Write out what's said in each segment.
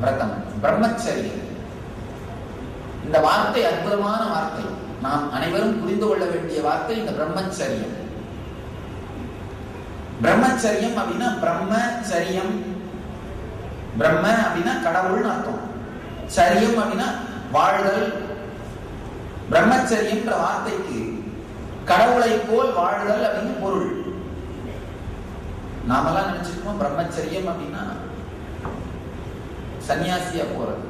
விரதம், பிரம்மச்சரியம். இந்த வார்த்தை அற்புதமான வார்த்தை. நாம் அனைவரும் புரிந்து கொள்ள வேண்டிய வார்த்தை இந்த பிரம்மச்சரியம். பிரம்மச்சரியம் அப்படின்னா பிரம்மச்சரியம். பிரம்ம அப்படின்னா கடவுள் அர்த்தம். சரியம் அப்படின்னா வாழ்தல். பிரம்மச்சரியம் வார்த்தைக்கு கடவுளை போல் வாழ்தல் அப்படின்னு பொருள். நாமெல்லாம் நினைச்சிருக்கோம் பிரம்மச்சரியம் அப்படின்னா சன்னியாசியா போறது,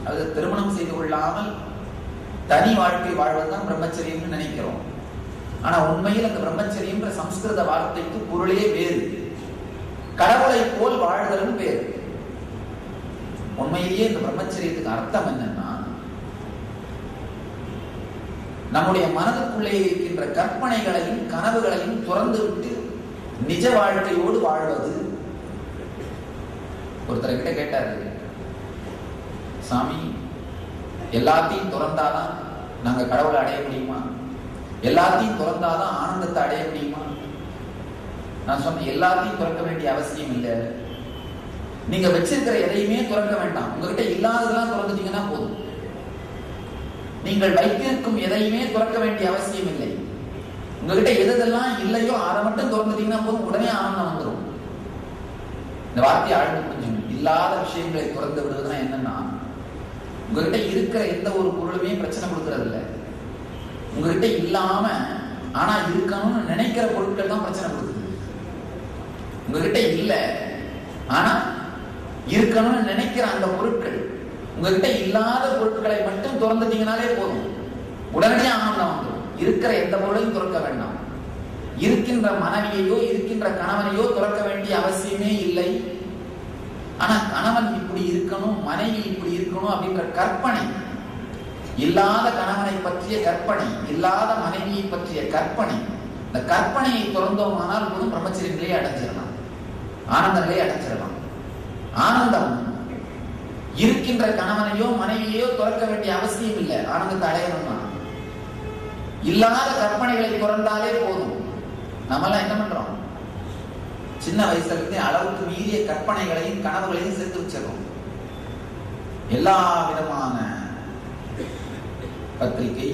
அது திருமணம் செய்து கொள்ளாமல் தனி வாழ்க்கை வாழ்வதுதான் பிரம்மச்சரியம் நினைக்கிறோம். ஆனா உண்மையில் அந்த பிரம்மச்சரியம் சம்ஸ்கிருத வார்த்தைக்கு பொருளே வேறு. கடவுளை போல் வாழ்தலும் வேறு. உண்மையிலேயே இந்த பிரம்மச்சரியத்துக்கு அர்த்தம் என்னன்னா, நம்முடைய மனதுக்குள்ளே இருக்கின்ற கற்பனைகளையும் கனவுகளையும் துறந்து விட்டு நிஜ வாழ்க்கையோடு வாழ்வது. ஒருத்தர் கிட்ட கேட்டாரு, சாமி எல்லாத்தையும் துறந்தாதான் நாங்க கடவுளை அடைய முடியுமா? எல்லாத்தையும் துறந்தாதான் ஆனந்தத்தை அடைய முடியுமா? நான் சொன்னேன், எல்லாத்தையும் துறக்க வேண்டிய அவசியம் இல்லை. நீங்க வச்சிருக்கிற எதையுமே துறக்க வேண்டாம். உங்ககிட்ட இல்லாததெல்லாம் துறந்துட்டீங்கன்னா போதும். நீங்கள் வைத்திருக்கும் எதையுமே துறக்க வேண்டிய அவசியம் இல்லை. உங்ககிட்ட எதெல்லாம் இல்லையோ அதை மட்டும் துறந்துட்டீங்கன்னா போதும், உடனே ஆனந்தம் வந்துடும். இந்த வார்த்தையை ஆழ்ந்து புரிஞ்சுக்கணும். இல்லாத விஷயங்களை துறந்து விடுவதுன்னா என்னன்னா, உங்ககிட்ட இருக்கிற எந்த ஒரு பொருளுமே பிரச்சனை கொடுக்கறது இல்லை. உங்ககிட்ட இல்லாம ஆனா இருக்கணும்னு நினைக்கிற பொருட்கள் தான் பிரச்சனை கொடுக்குது. உங்ககிட்ட இல்லை ஆனா இருக்கணும்னு நினைக்கிற அந்த பொருட்கள், உங்ககிட்ட இல்லாத பொருட்களை மட்டும் துறந்துட்டீங்கனாலே போதும், உடனடியாக ஆனந்தம் வந்துடும். இருக்கிற எந்த பொருளையும் துறக்க வேண்டாம். இருக்கின்ற மனைவியையோ இருக்கின்ற கணவனையோ துறக்க வேண்டிய அவசியமே இல்லை. ஆனா கணவன் இப்படி இருக்கணும், மனைவி இப்படி இருக்கணும் அப்படின்ற கற்பனை, இல்லாத கணவனை பற்றிய கற்பனை, இல்லாத மனைவியை பற்றிய கற்பனை, இந்த கற்பனையை துறந்தோமானால் போதும் பிரம்மச்சரிய நிலையை அடைஞ்சிடலாம், ஆனந்த நிலையை அடைஞ்சிடலாம். ஆனந்தம் இருக்கின்ற கணவனையோ மனைவியோ துறக்க வேண்டிய அவசியம் இல்லை. ஆனந்தத்தை அடையணும்னா இல்லாத கற்பனைகளை துறந்தாலே போதும். நம்மெல்லாம் என்ன பண்றோம், சின்ன வயசுல இருந்தே அளவுக்கு மீறிய கற்பனைகளையும் கனவுகளையும் சேர்த்து வச்சிடறோம். எல்லா விதமான பத்திரிகை,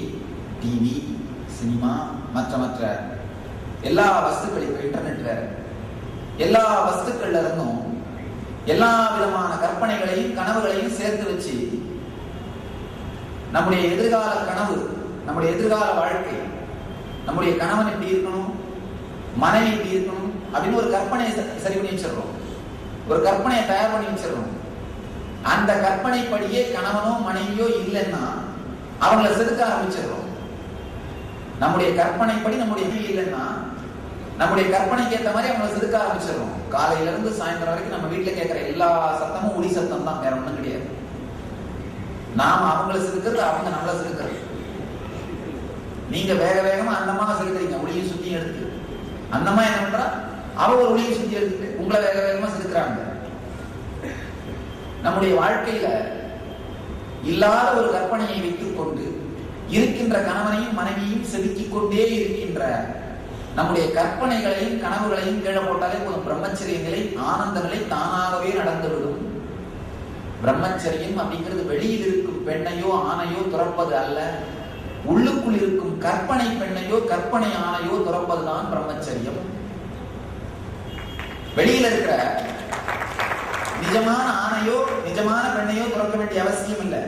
டிவி, சினிமா, மற்ற எல்லா வஸ்துக்களையும், இன்டர்நெட் வேற, எல்லா வஸ்துக்கள்ல இருந்தும் எல்லா விதமான கற்பனைகளையும் கனவுகளையும் சேர்த்து வச்சு நம்முடைய எதிர்கால கனவு, நம்முடைய எதிர்கால வாழ்க்கை, நம்முடைய கணவன் எப்படி இருக்கணும், மனைவி எப்படி இருக்கணும் அப்படின்னு ஒரு கற்பனையை சரி பண்ணி வச்சிடறோம். ஒரு கற்பனையை தயார் பண்ணி வச்சிடறோம். அந்த கற்பனைப்படியே கணவனோ மனைவியோ இல்லைன்னா அவங்கள செதுக்க ஆரம்பிச்சிடறோம். நம்முடைய கற்பனைப்படி நம்முடைய இல்லைன்னா நம்முடைய கற்பனைக்கு ஏற்ற மாதிரி அவங்களை செதுக்க ஆரம்பிச்சிடறோம். காலையில இருந்து சாயந்தரம் வரைக்கும் நம்ம வீட்டுல கேட்கிற எல்லா சத்தமும் ஒளி சத்தம் தான், வேற ஒண்ணும் கிடையாது. நாம அவங்கள செதுக்கிறது, அவங்க நம்மள செதுக்கிறது. நீங்க வேக வேகமா அந்தமாக செதுக்குறீங்க, ஒளியும் சுத்தியும் எடுத்து. அந்தமா என்ன பண்றா, அவ ஒரு ஒளியை சுத்தி எடுத்துட்டு உங்களை வேக வேகமா செதுக்குறாங்க. நம்முடைய வாழ்க்கையில இல்லாத ஒரு கற்பனையை வைத்துக் கொண்டு இருக்கின்ற கணவனையும் மனைவியும் செதுக்கிக் கொண்டே இருக்கின்ற நம்முடைய கற்பனைகளையும் கனவுகளையும் கீழே போட்டாலே போதும், பிரம்மச்சரிய நிலை, ஆனந்த நிலை தானாகவே நடந்துவிடும். பிரம்மச்சரியம் அப்படிங்கிறது வெளியில் இருக்கும் பெண்ணையோ ஆணையோ துறப்பது அல்ல, உள்ளுக்குள் இருக்கும் கற்பனை பெண்ணையோ கற்பனை ஆணையோ துறப்பதுதான் பிரம்மச்சரியம். வெளியில இருக்கிற நிஜமான ஆணையோ நிஜமான பெண்ணையோ துறக்க வேண்டிய அவசியம் இல்லை.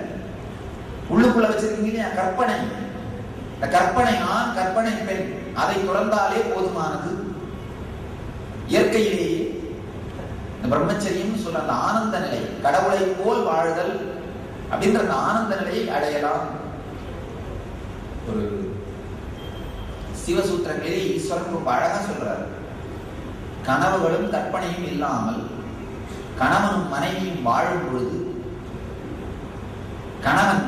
உள்ளுக்குள்ள வச்சிருக்கீங்க கற்பனை, கற்பனை ஆண் கற்பனை பெண், அதை துறந்தாலே போதுமானது. இயற்கையிலேயே இந்த பிரம்மச்சரியம் சொல்ற அந்த ஆனந்த நிலை, கடவுளை போல் வாழ்தல் அப்படின்ற அந்த ஆனந்த நிலையை அடையலாம். ஒரு சிவசூத்திரங்களே ஈஸ்வரன் ரொம்ப அழகா சொல்றாரு, கனவுகளும் கற்பனையும் இல்லாமல் கணவனும் மனைவியும் வாழும் பொழுது கணவன்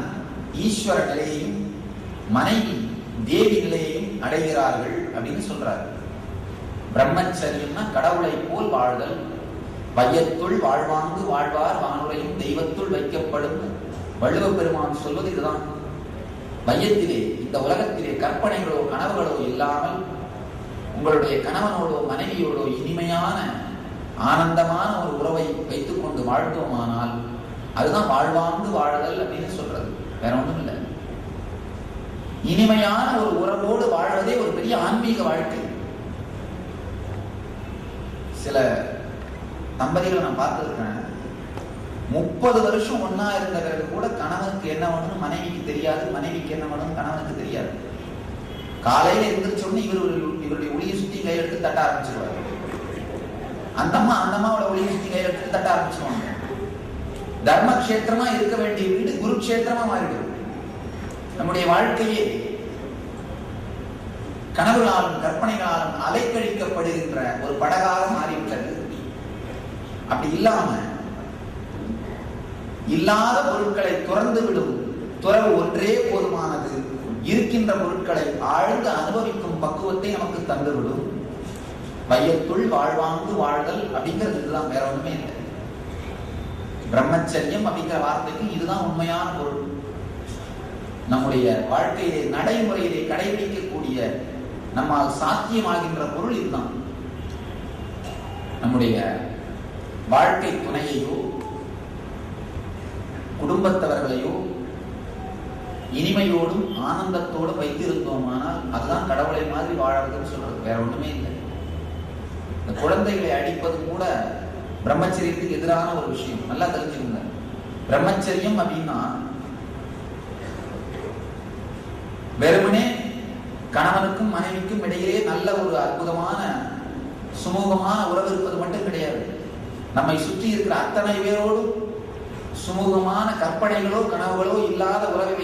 ஈஸ்வர நிலையையும் மனைவி தேவி நிலையையும் அடைகிறார்கள் அப்படின்னு சொல்றாரு. பிரம்மச்சரியம்னா கடவுளை போல் வாழ்தல். வையத்துள் வாழ்வாங்கு வாழ்வார் வானுரையும் தெய்வத்துள் வைக்கப்படும் வள்ளுவ பெருமான் சொல்வது இதுதான். வையத்திலே, இந்த உலகத்திலே கற்பனைகளோ கனவுகளோ இல்லாமல் உங்களுடைய கணவனோடோ மனைவியோடோ இனிமையான ஆனந்தமான ஒரு உறவை வைத்துக் கொண்டு வாழ்ந்தோமானால் அதுதான் வாழ்வாங்கு வாழுதல் அப்படின்னு சொல்றது, வேற ஒண்ணும் இல்லை. இனிமையான ஒரு உறவோடு வாழ்வதே ஒரு பெரிய ஆன்மீக வாழ்க்கை. சில தம்பதிகளை நான் பார்த்திருக்கேன், 30 வருஷம் ஒன்னா இருந்த பிறகு கூட கணவனுக்கு என்ன வேணும் மனைவிக்கு தெரியாது, மனைவிக்கு என்ன வேணும் கணவனுக்கு தெரியாது. காலையில எந்திரிச்சோன்னு இவருடைய ஒளியை சுத்தி கையெடுத்து தட்ட ஆரம்பிச்சிருவாரு, அந்த அம்மாவோட ஒளியை சுத்தி கையெடுத்து தட்ட ஆரம்பிச்சிருவாங்க. தர்மக்ஷேத்திரமா இருக்க வேண்டிய வீடு குருக்ஷேத்திரமா மாறிடும். நம்முடைய வாழ்க்கையே கனவுகளாலும் கற்பனைகளாலும் அலைக்கழிக்கப்படுகின்ற ஒரு படகாக மாறிவிட்டது. அப்படி இல்லாம இல்லாத பொருட்களை துறந்து விடும் துறவு ஒன்றே போதுமானது. இருக்கின்ற பொருட்களை ஆழ்ந்து அனுபவிக்கும் பக்குவத்தை நமக்கு தந்துவிடும். வையத்துள் வாழ்வாங்கு வாழ்தல் அப்படிங்கிறது இதுதான், வேற ஒண்ணுமே இல்லை. பிரம்மச்சரியம் அப்படிங்கிற வார்த்தைக்கு இதுதான் உண்மையான பொருள். நம்முடைய வாழ்க்கையிலே நடைமுறையிலே கடைபிடிக்கக்கூடிய நம்மால் சாத்தியமாகின்ற பொருள் இதுதான். நம்முடைய வாழ்க்கை துணையையோ குடும்பத்தவர்களையோ இனிமையோடும் ஆனந்தத்தோடும் வைத்திருந்தோமானால் அதுதான் கடவுளை மாதிரி வாழறதுன்னு சொல்றது, வேற ஒண்ணுமே இல்லை. இந்த குழந்தைகளை அடிப்பது கூட பிரம்மச்சரியத்துக்கு எதிரான ஒரு விஷயம், நல்லா தெரிஞ்சுக்கோங்க. பிரம்மச்சரியம் அப்படின்னா வெறுமனே கணவனுக்கும் மனைவிக்கும் இடையே நல்ல ஒரு அற்புதமான சுமூகமான உறவு இருப்பது மட்டும் கிடையாது. நம்மை சுற்றி இருக்கிற அத்தனை பேரோடும் சுமூகமான கற்பனைகளோ கனவுகளோ இல்லாத உறவை